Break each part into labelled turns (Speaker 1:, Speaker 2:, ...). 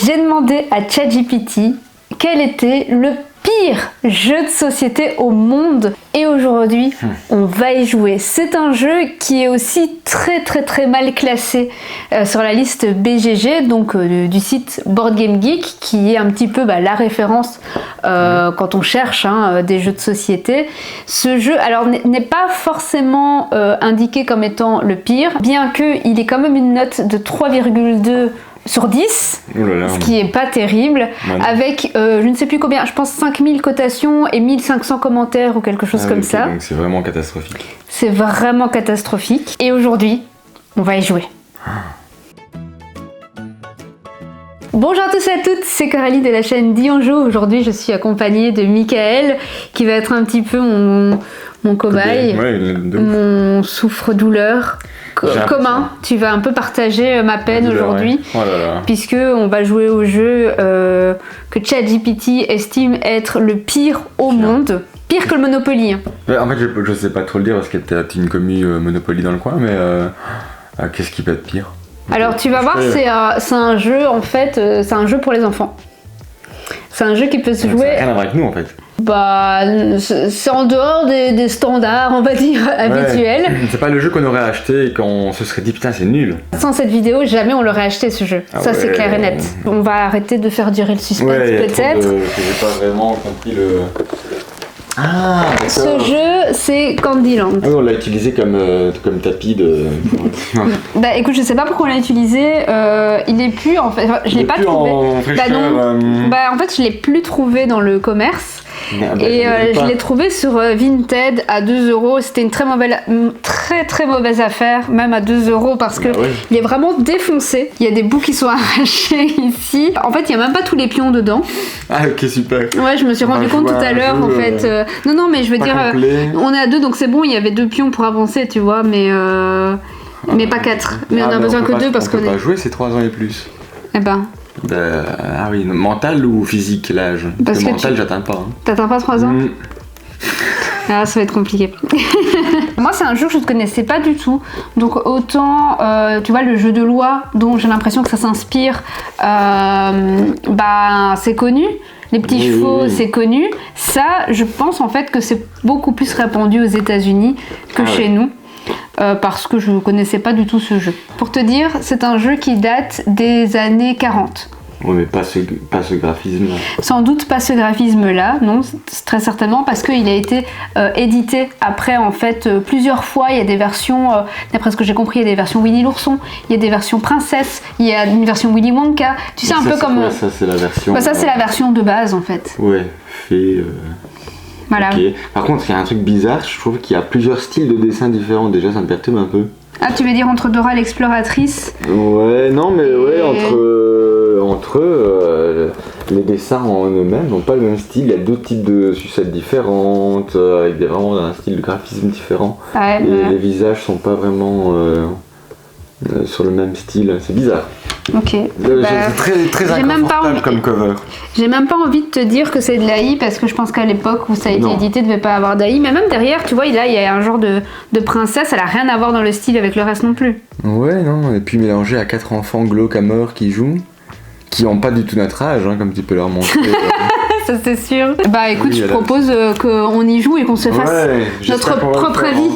Speaker 1: J'ai demandé à ChatGPT quel était le pire jeu de société au monde et aujourd'hui on va y jouer. C'est un jeu qui est aussi très mal classé sur la liste BGG, donc du site Board Game Geek, qui est un petit peu la référence quand on cherche des jeux de société. Ce jeu alors n'est pas forcément indiqué comme étant le pire, bien qu'il ait quand même une note de 3,2 sur 10, ce qui est pas terrible, avec je ne sais plus combien, je pense 5000 cotations et 1500 commentaires ou quelque chose comme ça.
Speaker 2: Donc c'est vraiment catastrophique.
Speaker 1: C'est vraiment catastrophique. Et aujourd'hui, on va y jouer. Bonjour à tous et à toutes, c'est Coralie de la chaîne Dis on joue. Aujourd'hui, je suis accompagnée de Michael, qui va être un petit peu mon cobaye, mon souffre-douleur commun. Tu vas un peu partager ma peine aujourd'hui, puisque on va jouer au jeu que ChatGPT estime être le pire au monde. Pire que le Monopoly.
Speaker 2: En fait, je sais pas trop le dire parce qu'il y a peut-être une commu Monopoly dans le coin, mais qu'est-ce qui peut être pire?
Speaker 1: Alors tu vas voir, c'est un jeu en fait, c'est un jeu pour les enfants. C'est un jeu qui peut se jouer.
Speaker 2: Ça n'a rien à voir avec nous en fait.
Speaker 1: C'est en dehors des standards, on va dire, habituels.
Speaker 2: C'est pas le jeu qu'on aurait acheté et qu'on se serait dit putain c'est nul.
Speaker 1: Sans cette vidéo, jamais on l'aurait acheté ce jeu. Ça c'est clair et net. On va arrêter de faire durer le suspense peut-être.
Speaker 2: J'ai pas vraiment compris le... Ah,
Speaker 1: ce jeu, c'est Candyland.
Speaker 2: Ah oui, on l'a utilisé comme tapis de...
Speaker 1: écoute, je sais pas pourquoi on l'a utilisé. Il est plus en fait... je l'ai pas trouvé. En fait, je l'ai plus trouvé dans le commerce. Je l'ai trouvé sur Vinted à 2€. C'était une très mauvaise affaire, même à 2€ parce que il est vraiment défoncé. Il y a des bouts qui sont arrachés ici. En fait, il y a même pas tous les pions dedans.
Speaker 2: Ah ok, super.
Speaker 1: Ouais, je me suis rendu compte tout à l'heure en fait. Non, mais je veux dire, on est à 2 donc c'est bon. Il y avait 2 pions pour avancer, tu vois, mais pas 4. Mais on a besoin que 2 parce qu'on
Speaker 2: peut pas jouer, c'est 3 ans et plus.
Speaker 1: Eh ben.
Speaker 2: Ah oui, mental ou physique l'âge? Parce que mental, j'atteins pas.
Speaker 1: T'atteins pas 3 ans? Ah, ça va être compliqué. Moi, c'est un jeu que je ne connaissais pas du tout. Donc, autant, tu vois, le jeu de loi dont j'ai l'impression que ça s'inspire, c'est connu. Les petits chevaux, c'est connu. Ça, je pense en fait que c'est beaucoup plus répandu aux États-Unis que chez nous. Parce que je ne connaissais pas du tout ce jeu. Pour te dire, c'est un jeu qui date des années 40.
Speaker 2: Oui, mais pas ce graphisme-là.
Speaker 1: Sans doute pas ce graphisme-là, non, très certainement, parce qu'il a été édité après, en fait, plusieurs fois. Il y a des versions, d'après ce que j'ai compris, il y a des versions Winnie l'ourson, il y a des versions princesse, il y a une version Willy Wonka. Tu sais, un peu comme...
Speaker 2: ça, c'est la version...
Speaker 1: ça, c'est la version de base, en fait.
Speaker 2: Ouais, fait...
Speaker 1: Voilà.
Speaker 2: Okay. Par contre, il y a un truc bizarre, je trouve qu'il y a plusieurs styles de dessins différents. Déjà, ça me perturbe un peu.
Speaker 1: Ah, tu veux dire entre Dora l'exploratrice?
Speaker 2: Ouais, non, mais entre eux, les dessins en eux-mêmes n'ont pas le même style. Il y a 2 types de sucettes différentes, avec vraiment un style de graphisme différent. Les visages sont pas vraiment sur le même style. C'est bizarre.
Speaker 1: Ok.
Speaker 2: C'est très inconfortable comme cover.
Speaker 1: J'ai même pas envie de te dire que c'est de l'AI parce que je pense qu'à l'époque où ça a été édité, il devait pas avoir d'AI. Mais même derrière, tu vois, il y a un genre de princesse, elle a rien à voir dans le style avec le reste non plus. Ouais,
Speaker 2: non, et puis mélangé à 4 enfants glauques à mort qui jouent, qui ont pas du tout notre âge, comme tu peux leur montrer.
Speaker 1: Ça c'est sûr. Écoute, je propose qu'on y joue et qu'on se fasse notre propre avis.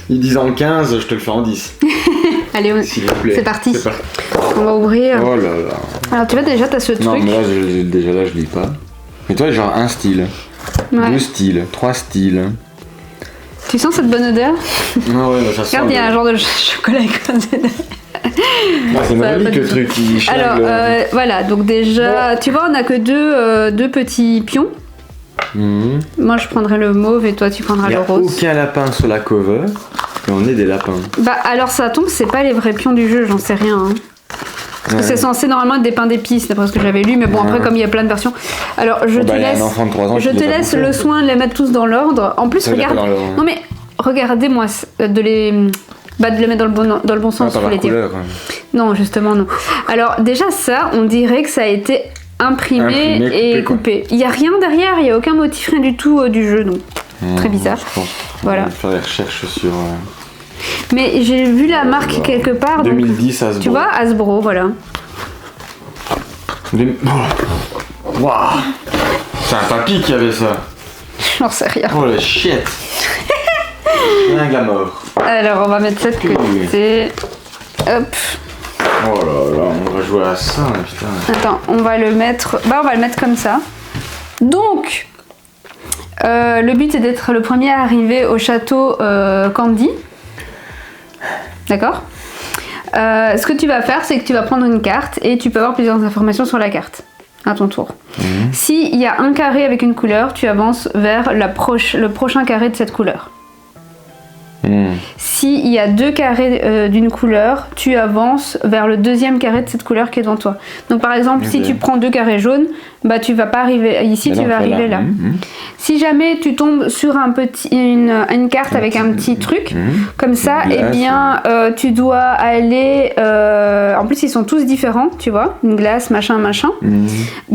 Speaker 2: Ils disent en 15, je te le fais en 10.
Speaker 1: Allez, c'est parti. On va ouvrir.
Speaker 2: Oh là là.
Speaker 1: Alors tu vois déjà t'as ce truc.
Speaker 2: Non mais là je lis pas. Mais toi genre un style, 2 styles, 3 styles.
Speaker 1: Tu sens cette bonne odeur?
Speaker 2: Non ça sent.
Speaker 1: Regarde, il y a un genre de chocolat écrasé.
Speaker 2: C'est magique le truc.
Speaker 1: Alors voilà, donc déjà, tu vois on a que deux petits pions. Moi je prendrai le mauve et toi tu prendras le rose.
Speaker 2: Il n'y a aucun lapin sur la cover. Et on est des lapins.
Speaker 1: Alors ça tombe, c'est pas les vrais pions du jeu, j'en sais rien. Parce que c'est censé normalement être des pains d'épices, d'après ce que j'avais lu, mais bon après comme il y a plein de versions. Alors je te laisse le soin de les mettre tous dans l'ordre. En plus regarde. Non mais regardez-moi de les mettre dans le bon sens, je voulais dire. Non justement non. Alors déjà ça, on dirait que ça a été imprimé et coupé. Il n'y a rien derrière, il n'y a aucun motif, rien du tout du jeu, donc très bizarre.
Speaker 2: Je pense
Speaker 1: voilà.
Speaker 2: On va faire des recherches sur...
Speaker 1: Mais j'ai vu la marque quelque part.
Speaker 2: 2010 Hasbro.
Speaker 1: Tu vois, Hasbro, voilà.
Speaker 2: Waouh. C'est un papy qui avait ça.
Speaker 1: J'en sais rien.
Speaker 2: Oh la shit. Un glamour.
Speaker 1: Alors on va mettre ça de côté. Hop.
Speaker 2: Oh là là, on va jouer à ça, putain.
Speaker 1: Attends, on va le mettre. On va le mettre comme ça. Donc, le but est d'être le premier à arriver au château Candy. D'accord. Ce que tu vas faire, c'est que tu vas prendre une carte et tu peux avoir plusieurs informations sur la carte à ton tour. S'il y a un carré avec une couleur, tu avances vers le prochain carré de cette couleur. S'il y a 2 carrés d'une couleur, tu avances vers le deuxième carré de cette couleur qui est devant toi. Donc par exemple, si tu prends 2 carrés jaunes, tu vas pas arriver ici, tu vas arriver là. Si jamais tu tombes sur une carte avec un petit truc, comme ça, eh bien tu dois aller... en plus, ils sont tous différents, tu vois, une glace, machin.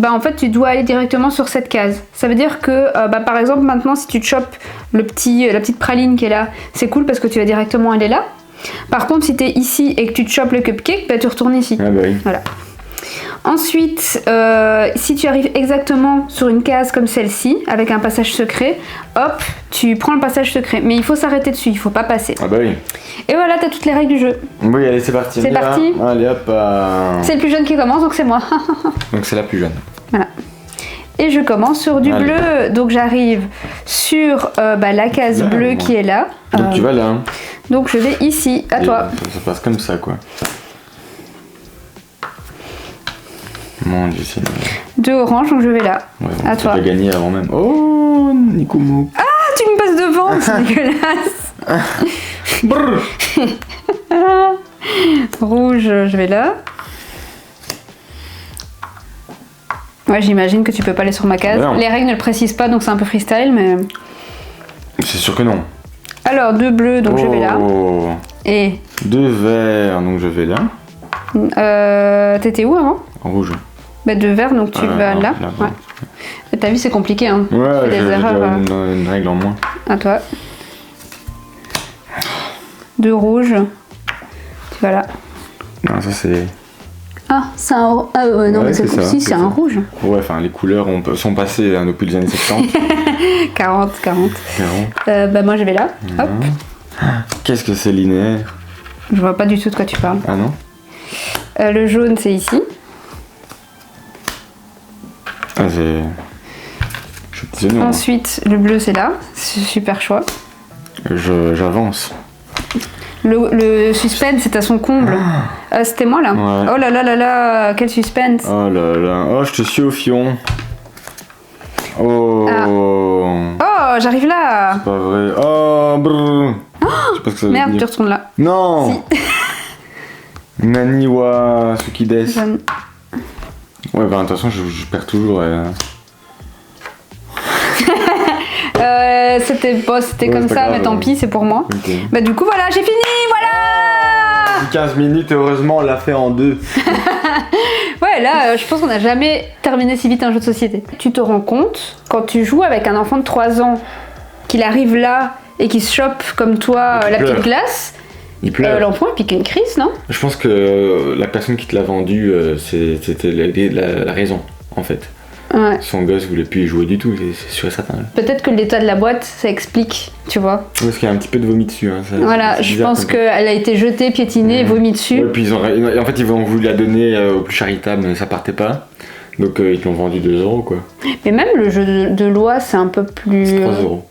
Speaker 1: En fait, tu dois aller directement sur cette case. Ça veut dire que, par exemple, maintenant, si tu te chopes la petite praline qui est là, c'est cool parce que tu vas directement aller là. Par contre, si tu es ici et que tu te chopes le cupcake, tu retournes ici.
Speaker 2: Ah bah oui.
Speaker 1: Voilà. Ensuite, si tu arrives exactement sur une case comme celle-ci, avec un passage secret, hop, tu prends le passage secret. Mais il faut s'arrêter dessus, il faut pas passer.
Speaker 2: Ah bah oui.
Speaker 1: Et voilà, t'as toutes les règles du jeu.
Speaker 2: Oui, allez, c'est parti.
Speaker 1: C'est parti.
Speaker 2: Allez, hop.
Speaker 1: C'est le plus jeune qui commence, donc c'est moi.
Speaker 2: Donc c'est la plus jeune.
Speaker 1: Voilà. Et je commence sur du bleu. Donc j'arrive sur la case bleue qui est là.
Speaker 2: Donc tu vas là.
Speaker 1: Donc je vais ici, à toi.
Speaker 2: Ça passe comme ça, quoi. Mon Dieu, c'est...
Speaker 1: 2 oranges, donc je vais là.
Speaker 2: Ouais,
Speaker 1: à toi.
Speaker 2: Tu as gagné avant même. Oh, Nikumo.
Speaker 1: Ah, tu me passes devant, c'est dégueulasse. Rouge, je vais là. Ouais, j'imagine que tu peux pas aller sur ma case. Les règles ne le précisent pas, donc c'est un peu freestyle, mais...
Speaker 2: C'est sûr que non.
Speaker 1: Alors, 2 bleus, donc je vais là. Et
Speaker 2: 2 verts, donc je vais là.
Speaker 1: T'étais où avant?
Speaker 2: Rouge.
Speaker 1: 2 verts, donc tu vas là. Ouais. T'as vu, c'est compliqué, hein.
Speaker 2: Ouais,
Speaker 1: j'ai
Speaker 2: une règle en moins.
Speaker 1: À toi. 2 rouges. Tu vas là.
Speaker 2: Non, ça c'est...
Speaker 1: Ah, c'est un... non, mais c'est si, c'est un rouge.
Speaker 2: Ouais, enfin, les couleurs sont passées depuis les années 70.
Speaker 1: 40. Moi, je vais là. Hop.
Speaker 2: Qu'est-ce que c'est linéaire?
Speaker 1: Je vois pas du tout de quoi tu parles.
Speaker 2: Ah non?
Speaker 1: Le jaune, c'est ici.
Speaker 2: Ah, c'est... Je suis
Speaker 1: Ensuite, le bleu, c'est là. C'est super choix.
Speaker 2: J'avance.
Speaker 1: Le suspense, c'est à son comble. C'était moi, là.
Speaker 2: Ouais.
Speaker 1: Oh là là là là, quel suspense.
Speaker 2: Oh là là. Oh, je te suis au fion. Oh.
Speaker 1: Ah. Oh, j'arrive là.
Speaker 2: C'est pas vrai. Oh, brrr. Je sais pas ce que ça veut
Speaker 1: Merde,
Speaker 2: dire.
Speaker 1: tu retournes là.
Speaker 2: Non.
Speaker 1: Si.
Speaker 2: Nani wa Sukides.
Speaker 1: Jaune.
Speaker 2: Ouais, de toute façon, je perds toujours.
Speaker 1: C'était comme ça,
Speaker 2: grave,
Speaker 1: mais tant pis, c'est pour moi.
Speaker 2: Okay.
Speaker 1: Du coup, voilà, j'ai fini, voilà.
Speaker 2: 15 minutes et heureusement, on l'a fait en 2.
Speaker 1: Ouais, là, je pense qu'on n'a jamais terminé si vite un jeu de société. Tu te rends compte, quand tu joues avec un enfant de 3 ans, qu'il arrive là et qu'il se chope comme toi la petite glace,
Speaker 2: il pleure.
Speaker 1: L'enfant il pique une crise, non?
Speaker 2: Je pense que la personne qui te l'a vendu, c'était la raison, en fait.
Speaker 1: Ouais.
Speaker 2: Son gosse voulait plus y jouer du tout, c'est sûr et certain.
Speaker 1: Peut-être que l'état de la boîte, ça explique, tu vois.
Speaker 2: Parce qu'il y a un petit peu de vomi dessus. Hein,
Speaker 1: voilà, je pense qu'elle a été jetée, piétinée, vomi dessus.
Speaker 2: Ouais, puis en fait, ils ont voulu la donner au plus charitable, mais ça partait pas. Donc ils l'ont vendu 2 €, quoi.
Speaker 1: Mais même le jeu de loi, c'est un peu plus...
Speaker 2: C'est 3 €.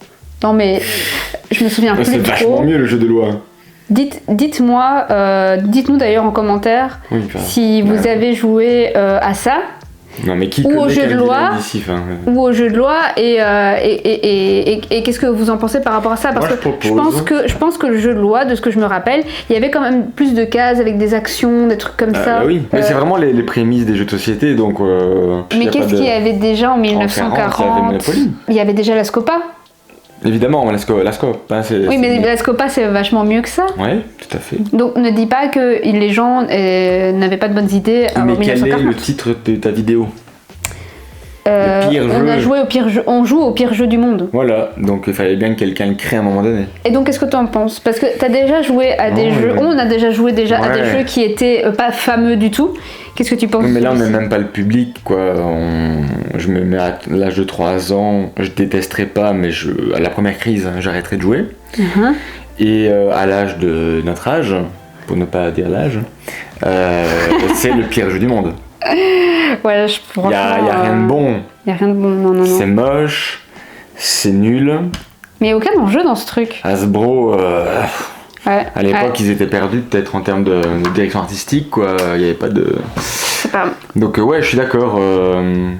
Speaker 1: Non, mais je me souviens plus trop.
Speaker 2: C'est vachement mieux le jeu de loi.
Speaker 1: Dites-moi, dites-nous d'ailleurs en commentaire si vous avez joué à ça.
Speaker 2: Non, mais qui
Speaker 1: ou au jeu de loi,
Speaker 2: ou
Speaker 1: au jeu de loi et qu'est-ce que vous en pensez par rapport à ça? Parce que je pense que le jeu de loi, de ce que je me rappelle, il y avait quand même plus de cases avec des actions, des trucs comme ça.
Speaker 2: Oui, mais c'est vraiment les prémices des jeux de société, donc.
Speaker 1: Mais qu'est-ce qu'il y avait déjà en 1940? Il y avait déjà la Scopa.
Speaker 2: Évidemment, la Scopa.
Speaker 1: Oui, mais la Scopa, c'est vachement mieux que ça.
Speaker 2: Oui, tout à fait.
Speaker 1: Donc ne dis pas que les gens n'avaient pas de bonnes idées en 1940.
Speaker 2: Mais quel est le titre de ta vidéo? Le pire jeu.
Speaker 1: On joue au pire jeu du monde.
Speaker 2: Voilà, donc il fallait bien que quelqu'un le crée à un moment donné.
Speaker 1: Et donc qu'est-ce que tu en penses? Parce que tu as déjà joué à des jeux, on a déjà joué à des jeux qui étaient pas fameux du tout, Qu'est-ce que tu penses?
Speaker 2: Mais là, on n'est même pas le public, quoi. Je me mets à l'âge de 3 ans, je détesterai pas, mais à la première crise, j'arrêterai de jouer. Et à l'âge de notre âge, pour ne pas dire l'âge, c'est le pire jeu du monde.
Speaker 1: Ouais,
Speaker 2: Il y a rien de bon.
Speaker 1: Il y a rien de bon, non.
Speaker 2: C'est moche, c'est nul.
Speaker 1: Mais il n'y a aucun enjeu dans ce truc.
Speaker 2: Hasbro,
Speaker 1: Ouais,
Speaker 2: à l'époque, ils étaient perdus peut-être en termes de direction artistique, quoi. Il n'y avait pas de...
Speaker 1: C'est pas...
Speaker 2: Donc ouais, je suis d'accord,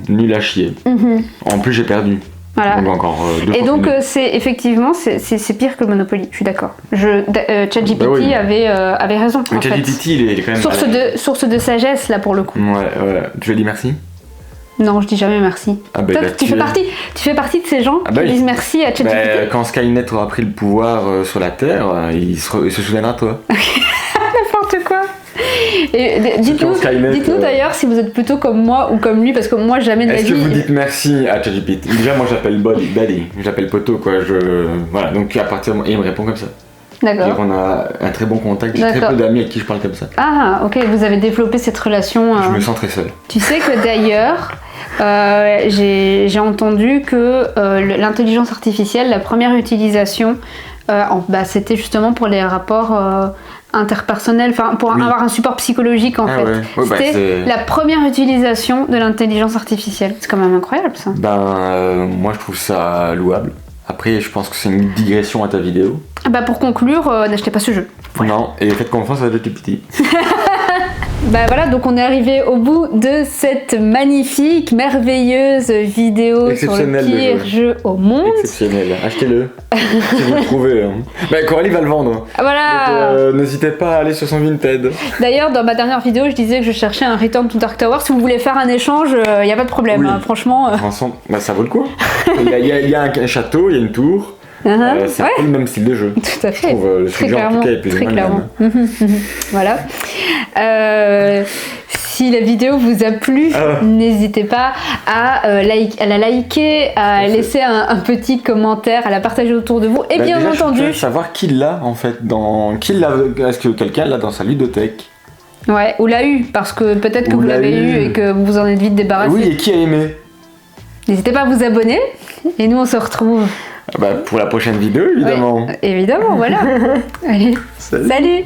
Speaker 2: nul à chier. En plus, j'ai perdu.
Speaker 1: Voilà.
Speaker 2: Donc encore
Speaker 1: Et donc c'est effectivement c'est pire que le Monopoly, je suis d'accord. ChatGPT
Speaker 2: oui.
Speaker 1: avait raison.
Speaker 2: Mais
Speaker 1: en fait.
Speaker 2: ChatGPT, il est quand même...
Speaker 1: Source de sagesse là pour le coup.
Speaker 2: Ouais. Tu veux dire merci?
Speaker 1: Non, je dis jamais merci.
Speaker 2: Ah bah,
Speaker 1: Toi, tu fais partie de ces gens qui disent merci à ChatGPT.
Speaker 2: Quand Skynet aura pris le pouvoir sur la Terre, il se souviendra de toi.
Speaker 1: N'importe quoi. Et dites-nous d'ailleurs si vous êtes plutôt comme moi ou comme lui, parce que moi jamais de la vie.
Speaker 2: Est-ce que vous dites merci à ChatGPT? Déjà, moi j'appelle Buddy, j'appelle Poto, quoi. Voilà, donc à partir de... il me répond comme ça.
Speaker 1: D'accord.
Speaker 2: On a un très bon contact, j'ai très peu d'amis avec qui je parle comme ça.
Speaker 1: Ah, ok, vous avez développé cette relation.
Speaker 2: Je me sens très seul.
Speaker 1: Tu sais que d'ailleurs, j'ai entendu que l'intelligence artificielle, la première utilisation, c'était justement pour les rapports interpersonnels, pour avoir un support psychologique en fait.
Speaker 2: Ouais,
Speaker 1: c'était la première utilisation de l'intelligence artificielle. C'est quand même incroyable ça.
Speaker 2: Moi je trouve ça louable. Après, je pense que c'est une digression à ta vidéo.
Speaker 1: Pour conclure, n'achetez pas ce jeu. Voilà.
Speaker 2: Non, et faites confiance à ChatGPT.
Speaker 1: Voilà, donc on est arrivé au bout de cette magnifique, merveilleuse vidéo sur le pire jeu au monde.
Speaker 2: Exceptionnel, achetez-le si vous le trouvez. Coralie va le vendre.
Speaker 1: Voilà.
Speaker 2: Donc n'hésitez pas à aller sur son Vinted.
Speaker 1: D'ailleurs, dans ma dernière vidéo, je disais que je cherchais un Return to Dark Tower. Si vous voulez faire un échange, il n'y a pas de problème,
Speaker 2: oui.
Speaker 1: Franchement.
Speaker 2: Ça vaut le coup. Il y a un château, il y a une tour. C'est un peu le même style de jeu.
Speaker 1: Tout à fait.
Speaker 2: Je trouve le sujet en tout cas est plus ou moins le même.
Speaker 1: Voilà. Si la vidéo vous a plu, n'hésitez pas à la liker, à laisser un petit commentaire, à la partager autour de vous. Et bien
Speaker 2: déjà,
Speaker 1: entendu,
Speaker 2: je veux savoir qui l'a en fait est-ce que quelqu'un l'a dans sa ludothèque?
Speaker 1: Ouais, ou l'a eu, parce que peut-être que vous l'avez eu et que vous en êtes vite débarrassé.
Speaker 2: Oui, et qui a aimé?
Speaker 1: N'hésitez pas à vous abonner. Et nous, on se retrouve
Speaker 2: pour la prochaine vidéo, évidemment.
Speaker 1: Ouais, évidemment, voilà. Allez, salut.